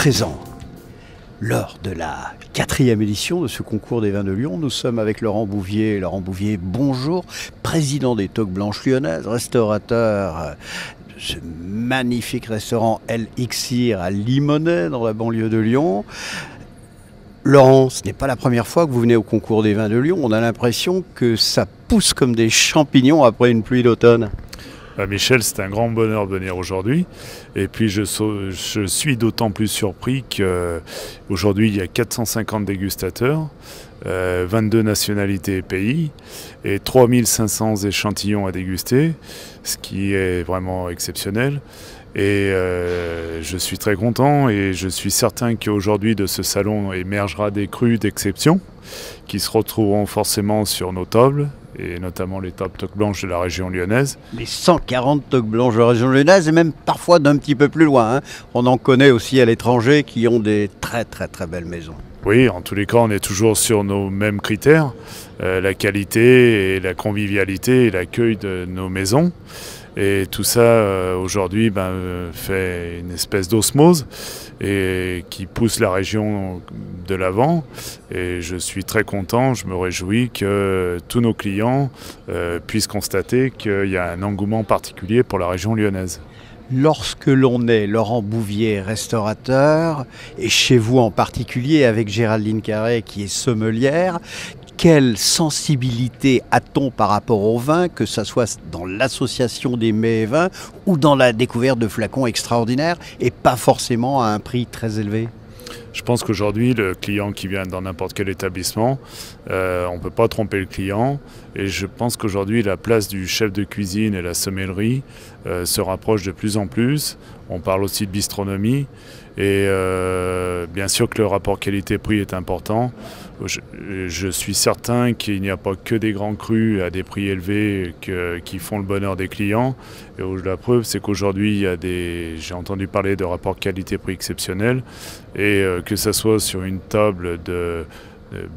présent, lors de la 4e édition de ce concours des vins de Lyon, nous sommes avec Laurent Bouvier. Laurent Bouvier, bonjour, président des Toques Blanches Lyonnaises, restaurateur de ce magnifique restaurant L'Ixir à Limonest, dans la banlieue de Lyon. Laurent, ce n'est pas la première fois que vous venez au concours des vins de Lyon. On a l'impression que ça pousse comme des champignons après une pluie d'automne. Michel, c'est un grand bonheur de venir aujourd'hui. Et puis je suis d'autant plus surpris qu'aujourd'hui il y a 450 dégustateurs, 22 nationalités et pays et 3500 échantillons à déguster, ce qui est vraiment exceptionnel. Et je suis très content et je suis certain qu'aujourd'hui de ce salon émergera des crus d'exception qui se retrouveront forcément sur nos tables, et notamment les toques blanches de la région lyonnaise. Les 140 toques blanches de la région lyonnaise et même parfois d'un petit peu plus loin. On en connaît aussi à l'étranger qui ont des très belles maisons. Oui, en tous les cas, on est toujours sur nos mêmes critères, la qualité et la convivialité et l'accueil de nos maisons. Et tout ça, aujourd'hui, fait une espèce d'osmose et qui pousse la région de l'avant. Et je suis très content, je me réjouis que tous nos clients puissent constater qu'il y a un engouement particulier pour la région lyonnaise. Lorsque l'on est Laurent Bouvier, restaurateur, et chez vous en particulier avec Géraldine Carré qui est sommelière, quelle sensibilité a-t-on par rapport au vin, que ce soit dans l'association des mets et vins ou dans la découverte de flacons extraordinaires et pas forcément à un prix très élevé? Je pense qu'aujourd'hui, le client qui vient dans n'importe quel établissement, on ne peut pas tromper le client. Et je pense qu'aujourd'hui, la place du chef de cuisine et la sommellerie se rapproche de plus en plus. On parle aussi de bistronomie. Et bien sûr que le rapport qualité-prix est important. Je suis certain qu'il n'y a pas que des grands crus à des prix élevés qui font le bonheur des clients. Et la preuve, c'est qu'aujourd'hui, j'ai entendu parler de rapports qualité-prix exceptionnels. Et que ce soit sur une table de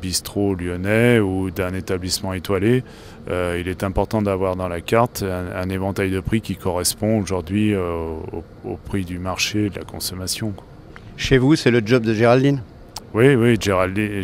bistrot lyonnais ou d'un établissement étoilé, il est important d'avoir dans la carte un éventail de prix qui correspond aujourd'hui au prix du marché, de la consommation. Chez vous, c'est le job de Géraldine? Oui, Géraldine.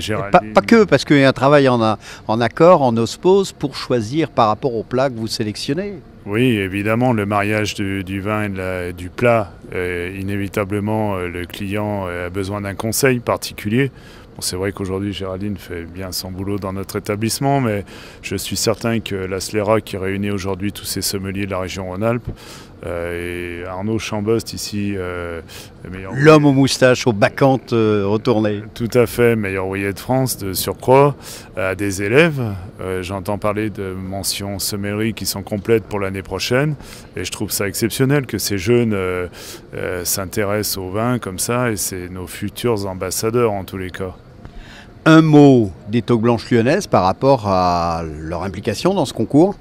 Pas que, parce qu'il y a un travail en accord, en osmose, pour choisir par rapport au plat que vous sélectionnez. Oui, évidemment, le mariage du vin et du plat, inévitablement, le client a besoin d'un conseil particulier. Bon, c'est vrai qu'aujourd'hui, Géraldine fait bien son boulot dans notre établissement, mais je suis certain que la Sclera, qui réunit aujourd'hui tous ces sommeliers de la région Rhône-Alpes, et Arnaud Chambost ici, l'homme aux moustaches, aux bacchantes retournées. Tout à fait, meilleur ouvrier de France, de surcroît, à des élèves. J'entends parler de mentions sommellerie qui sont complètes pour l'année prochaine, et je trouve ça exceptionnel que ces jeunes s'intéressent au vin comme ça, et c'est nos futurs ambassadeurs en tous les cas. Un mot des Toques Blanches Lyonnaises par rapport à leur implication dans ce concours?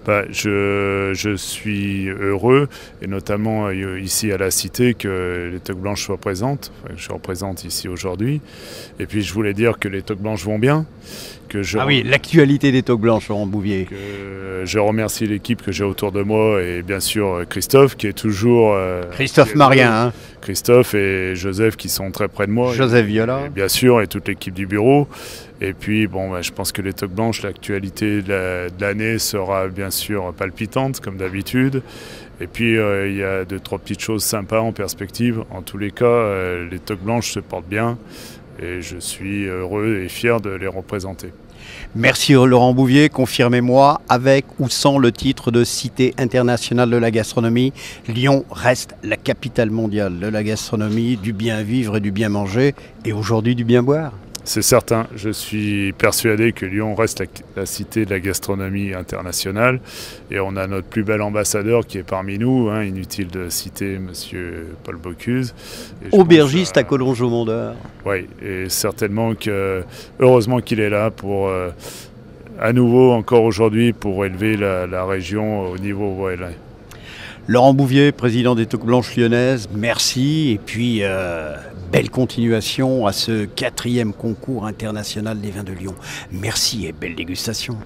Je suis heureux, et notamment ici à la Cité, que les Toques Blanches soient présentes. Enfin, je représente ici aujourd'hui. Et puis je voulais dire que les Toques Blanches vont bien. Oui, l'actualité des Toques Blanches, Laurent Bouvier. Je remercie l'équipe que j'ai autour de moi et bien sûr Christophe qui est toujours... Christophe Marien. Christophe et Joseph qui sont très près de moi. Joseph Viola. Bien sûr, et toute l'équipe du bureau. Et puis, je pense que les Toques Blanches, l'actualité de l'année sera bien sûr palpitante, comme d'habitude. Et puis, il y a 2-3 petites choses sympas en perspective. En tous les cas, les Toques Blanches se portent bien. Et je suis heureux et fier de les représenter. Merci Laurent Bouvier, confirmez-moi, avec ou sans le titre de Cité internationale de la gastronomie, Lyon reste la capitale mondiale de la gastronomie, du bien vivre et du bien manger, et aujourd'hui du bien boire. C'est certain, je suis persuadé que Lyon reste la cité de la gastronomie internationale et on a notre plus bel ambassadeur qui est parmi nous, inutile de citer monsieur Paul Bocuse. Aubergiste à Collonges-au-Mont-d'Or. Oui, et certainement heureusement qu'il est là pour, à nouveau encore aujourd'hui, pour élever la région au niveau où elle est. Laurent Bouvier, président des Toques Blanches Lyonnaises, merci et puis belle continuation à ce 4e concours international des vins de Lyon. Merci et belle dégustation.